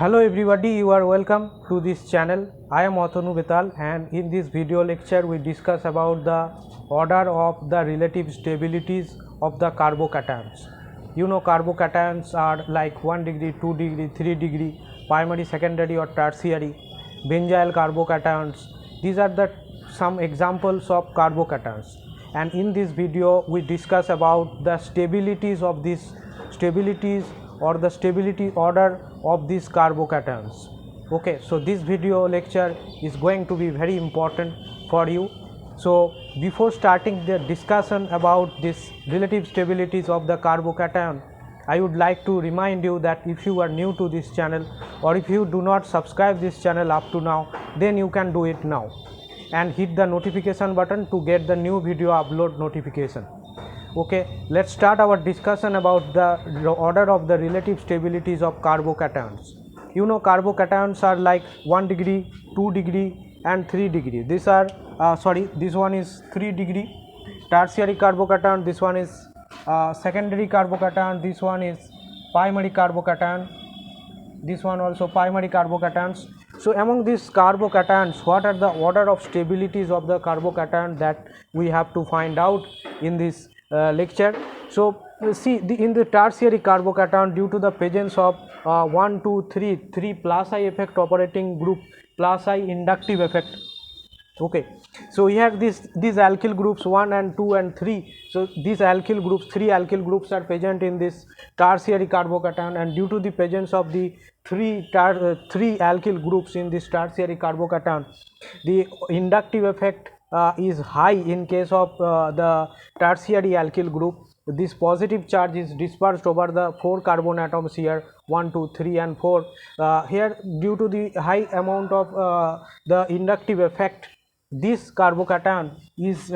Hello everybody, you are welcome to this channel. I am Atanu Betal, and in this video lecture we discuss about the order of the relative stabilities of the carbocations. You know, carbocations are like 1 degree, 2 degree, 3 degree, primary, secondary or tertiary, benzyl carbocations. These are the some examples of carbocations, and in this video we discuss about the stabilities of these stabilities or the stability order of these carbocations. Okay, so this video lecture is going to be very important for you. So before starting the discussion about this relative stabilities of the carbocation, I would like to remind you that if you are new to this channel or if you do not subscribe this channel up to now, then you can do it now and hit the notification button to get the new video upload notification. Okay, let's start our discussion about the order of the relative stabilities of carbocations. You know, carbocations are like 1 degree, 2 degree and 3 degree. These are this one is 3 degree tertiary carbocation, this one is secondary carbocation, this one is primary carbocation, this one also primary carbocations. So among these carbocations, what are the order of stabilities of the carbocation that we have to find out in this lecture. So see, in the tertiary carbocation, due to the presence of 1 2 3 plus I effect operating group plus I inductive effect. Okay, so we have these alkyl groups 1 and 2 and 3. So these alkyl groups, 3 alkyl groups are present in this tertiary carbocation, and due to the presence of the three alkyl groups in this tertiary carbocation, the inductive effect is high in case of the tertiary alkyl group. This positive charge is dispersed over the 4 carbon atoms here, 1 2 3 and 4. Here, due to the high amount of the inductive effect, this carbocation is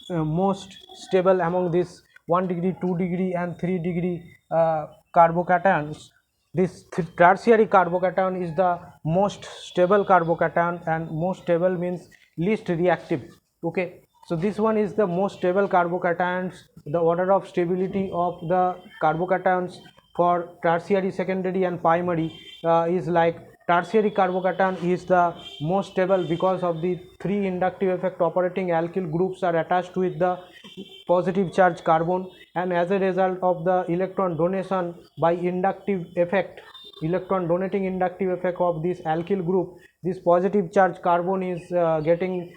most stable among this 1 degree, 2 degree and 3 degree carbocations. This tertiary carbocation is the most stable carbocation, and most stable means least reactive. Okay, so this one is the most stable carbocations. The order of stability of the carbocations for tertiary, secondary and primary is like tertiary carbocation is the most stable because of the 3 inductive effect operating alkyl groups are attached with the positive charge carbon, and as a result of the electron donation by inductive effect, electron donating inductive effect of this alkyl group, this positive charge carbon is getting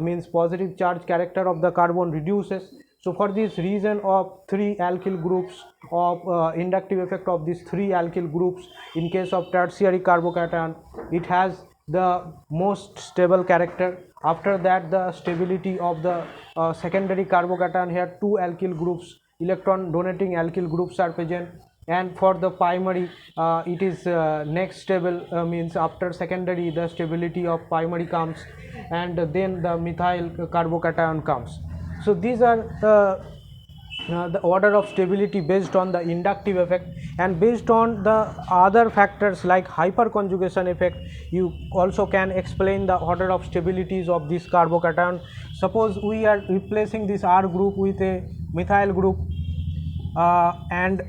means positive charge character of the carbon reduces. So for this reason of 3 alkyl groups of inductive effect of these 3 alkyl groups in case of tertiary carbocation, it has the most stable character. After that, the stability of the secondary carbocation, here 2 alkyl groups, electron donating alkyl groups are present, and for the primary it is next stable, means after secondary the stability of primary comes, and then the methyl carbocation comes. So these are the order of stability based on the inductive effect, and based on the other factors like hyperconjugation effect, you also can explain the order of stabilities of this carbocation. Suppose we are replacing this R group with a methyl group and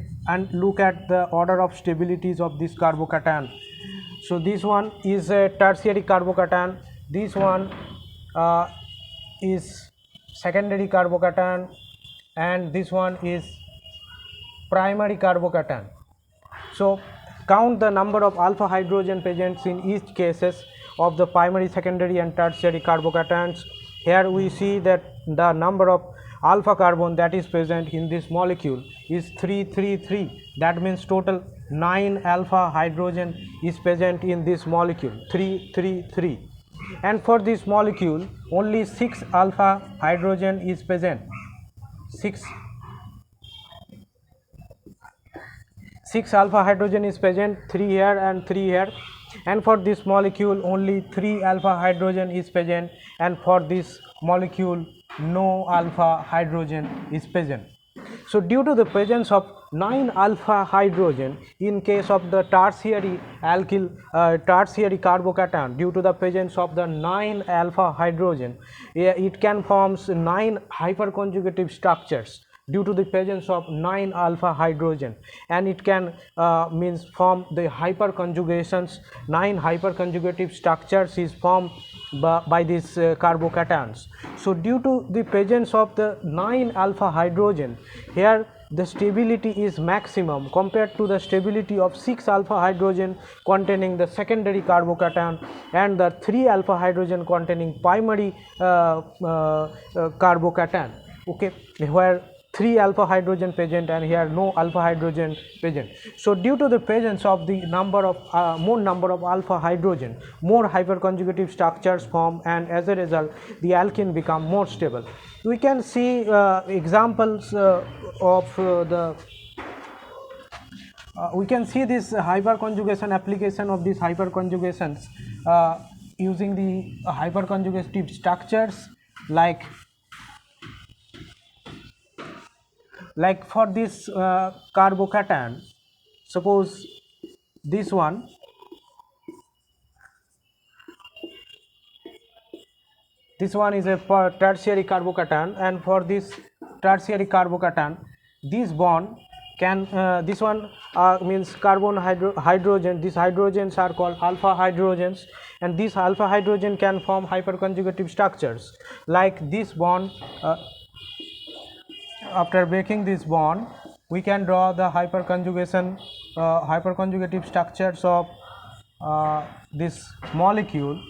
look at the order of stabilities of this carbocation. So this one is a tertiary carbocation, this one is secondary carbocation, and this one is primary carbocation. So count the number of alpha hydrogen presents in each cases of the primary, secondary and tertiary carbocations. Here we see that the number of alpha carbon that is present in this molecule is 333. That means total 9 alpha hydrogen is present in this molecule, 333. And for this molecule only 6 alpha hydrogen is present. 6 alpha hydrogen is present, 3 here and 3 here, and for this molecule only 3 alpha hydrogen is present, and for this molecule no alpha hydrogen is present. So due to the presence of 9 alpha hydrogen in case of the tertiary alkyl tertiary carbocation, due to the presence of the 9 alpha hydrogen, it can form 9 hyperconjugative structures. due to the presence of 9 alpha hydrogen, and it can means form the hyperconjugations. 9 hyperconjugative structures is formed by these carbocations. So due to the presence of the 9 alpha hydrogen, here the stability is maximum compared to the stability of 6 alpha hydrogen containing the secondary carbocation and the 3 alpha hydrogen containing primary carbocation, okay, where 3 alpha hydrogen present and here no alpha hydrogen present. So due to the presence of the more number of alpha hydrogen, more hyperconjugative structures form, and as a result the alkene become more stable. We can see examples of we can see this hyperconjugation application of these hyperconjugations using the hyperconjugative structures like for this carbocation. Suppose this one is a tertiary carbocation, and for this tertiary carbocation this bond can this one means carbon hydrogen, these hydrogens are called alpha hydrogens, and this alpha hydrogen can form hyperconjugative structures like this bond. After breaking this bond, we can draw the hyperconjugative structures of this molecule.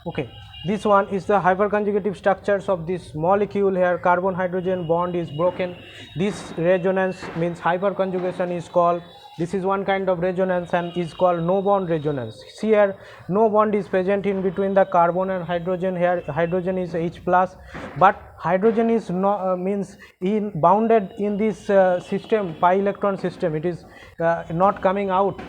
Okay, this one is the hyperconjugative structures of this molecule. Here carbon hydrogen bond is broken. This resonance means hyperconjugation is called. This is one kind of resonance and is called no bond resonance. See here, no bond is present in between the carbon and hydrogen. Here hydrogen is H plus, but hydrogen is not means bounded in this system, pi electron system. It is not coming out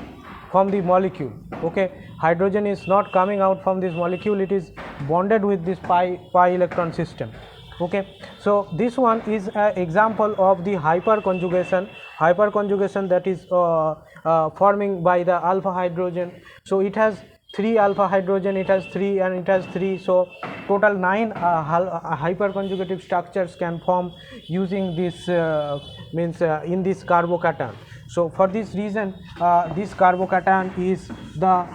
from the molecule. Okay, hydrogen is not coming out from this molecule, it is bonded with this pi electron system. Okay, so this one is an example of the hyperconjugation that is forming by the alpha hydrogen. So it has 3 alpha hydrogen, it has 3 and it has 3, so total 9 hyperconjugative structures can form using this in this carbocation. So for this reason this carbocation is the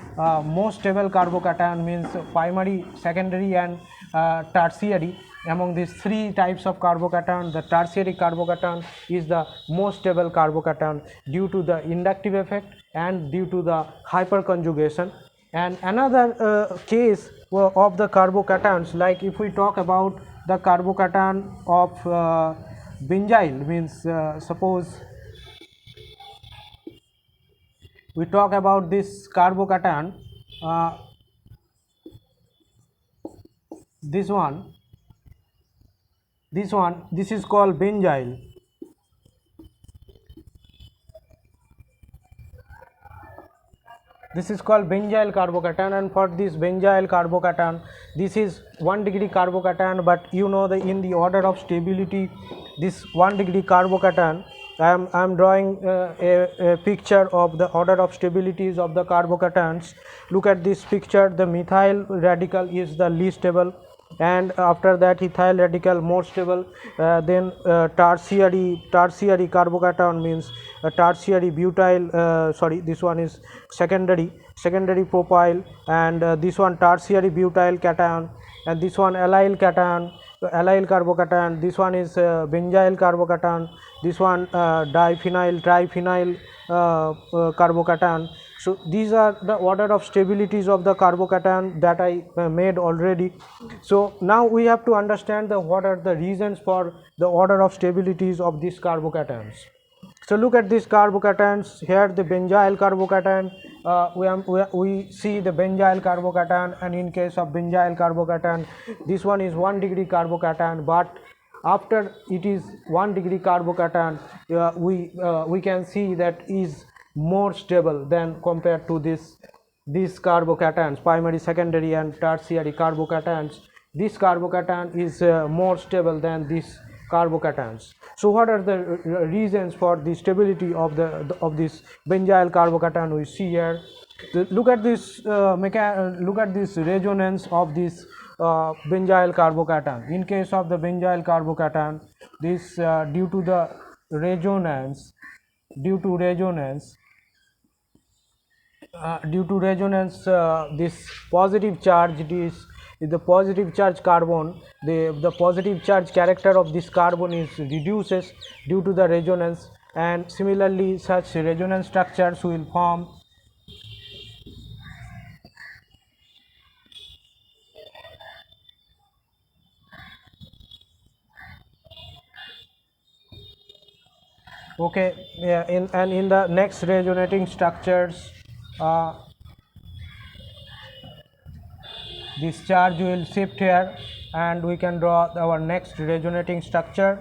most stable carbocation, means primary, secondary and tertiary. Among these 3 types of carbocation, the tertiary carbocation is the most stable carbocation due to the inductive effect and due to the hyperconjugation. And another case of the carbocations, like if we talk about the carbocation of benzyl, means suppose we talk about this carbocation, this is called benzyl. This is called benzyl carbocation, and for this benzyl carbocation, this is 1 degree carbocation, but you know in the order of stability, this 1 degree carbocation, I am drawing a picture of the order of stabilities of the carbocations. Look at this picture, the methyl radical is the least stable, and after that ethyl radical more stable, then tertiary carbocation means tertiary butyl, this one is secondary propyl, and this one tertiary butyl cation, and this one allyl cation, allyl carbocation, this one is benzyl carbocation, this one triphenyl carbocation. So these are the order of stabilities of the carbocation that I made already. So now we have to understand what are the reasons for the order of stabilities of these carbocations. So look at these carbocations. Here the benzyl carbocation, we see the benzyl carbocation, and in case of benzyl carbocation, this one is 1 degree carbocation, but after it is 1 degree carbocation, we can see that is more stable than compared to these carbocations, primary, secondary and tertiary carbocations. This carbocation is more stable than this carbocations. So what are the reasons for the stability of this benzyl carbocation we see here? Look at this look at this resonance of this benzyl carbocation. In case of the benzyl carbocation, this due to the resonance due to resonance this positive charge is the positive charge carbon, the positive charge character of this carbon is reduces due to the resonance, and similarly such resonance structures will form. Okay, yeah, in the next resonating structures, uh, this charge will shift here, and we can draw our next resonating structure.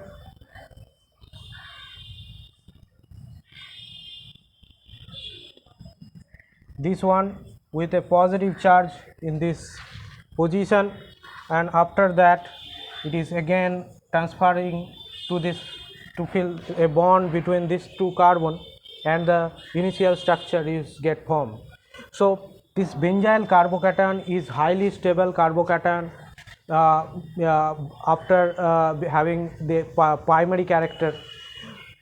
This one with a positive charge in this position, and after that it is again transferring to this to fill a bond between these two carbon, and the initial structure is get formed. So this benzyl carbocation is highly stable carbocation after having the primary character,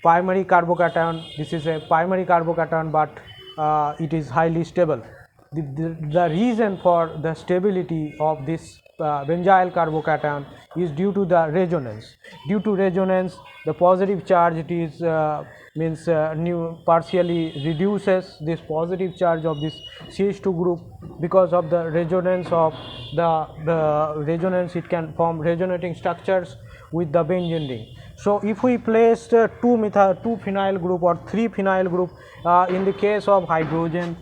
primary carbocation. This is a primary carbocation, but it is highly stable. The reason for the stability of this benzyl carbocation is due to the resonance. Due to resonance, the positive charge it is means partially reduces this positive charge of this CH2 group. Because of the resonance of the resonance, it can form resonating structures with the benzene ring. So if we place two phenyl group or three phenyl group, in the case of hydrogen,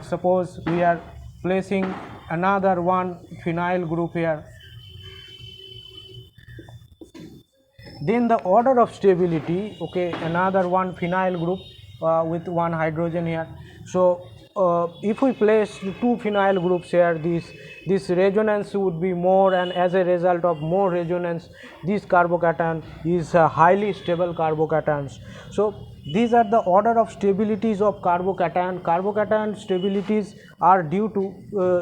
suppose we are placing another one phenyl group here, then the order of stability, okay, another one phenyl group with one hydrogen here. So if we place two phenyl groups here, this resonance would be more, and as a result of more resonance, this carbocation is highly stable carbocations. So these are the order of stabilities of carbocation. Carbocation stabilities are due to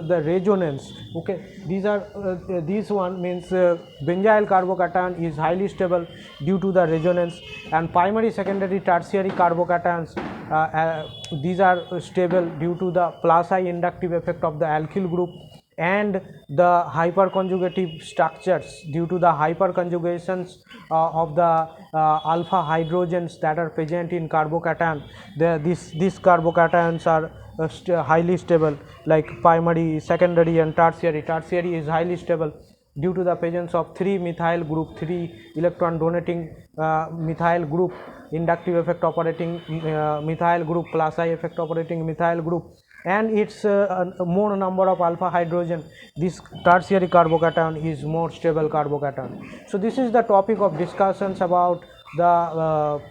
the resonance. Okay, these are this one means benzyl carbocation is highly stable due to the resonance, and primary, secondary, tertiary carbocations these are stable due to the plus I inductive effect of the alkyl group, and the hyperconjugative structures due to the hyperconjugations of the alpha hydrogens that are present in carbocation. These carbocations are highly stable, like primary, secondary and tertiary. Tertiary is highly stable due to the presence of 3 methyl group, 3 electron donating methyl group, inductive effect operating methyl group, plus I effect operating methyl group, and its more number of alpha hydrogen. This tertiary carbocation is more stable carbocation. So this is the topic of discussions about the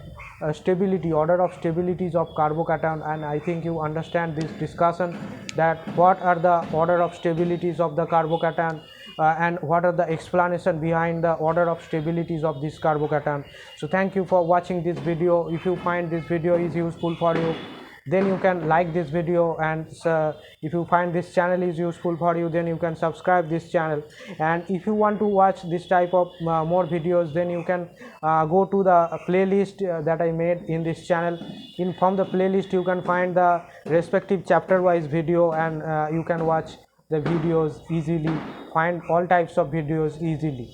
stability, order of stabilities of carbocation, and I think you understand this discussion, that what are the order of stabilities of the carbocation and what are the explanation behind the order of stabilities of this carbocation. So thank you for watching this video. If you find this video is useful for you, then you can like this video, and if you find this channel is useful for you, then you can subscribe this channel. And if you want to watch this type of more videos, then you can go to the playlist that I made in this channel. From the playlist you can find the respective chapter wise video, and you can watch the videos easily, find all types of videos easily.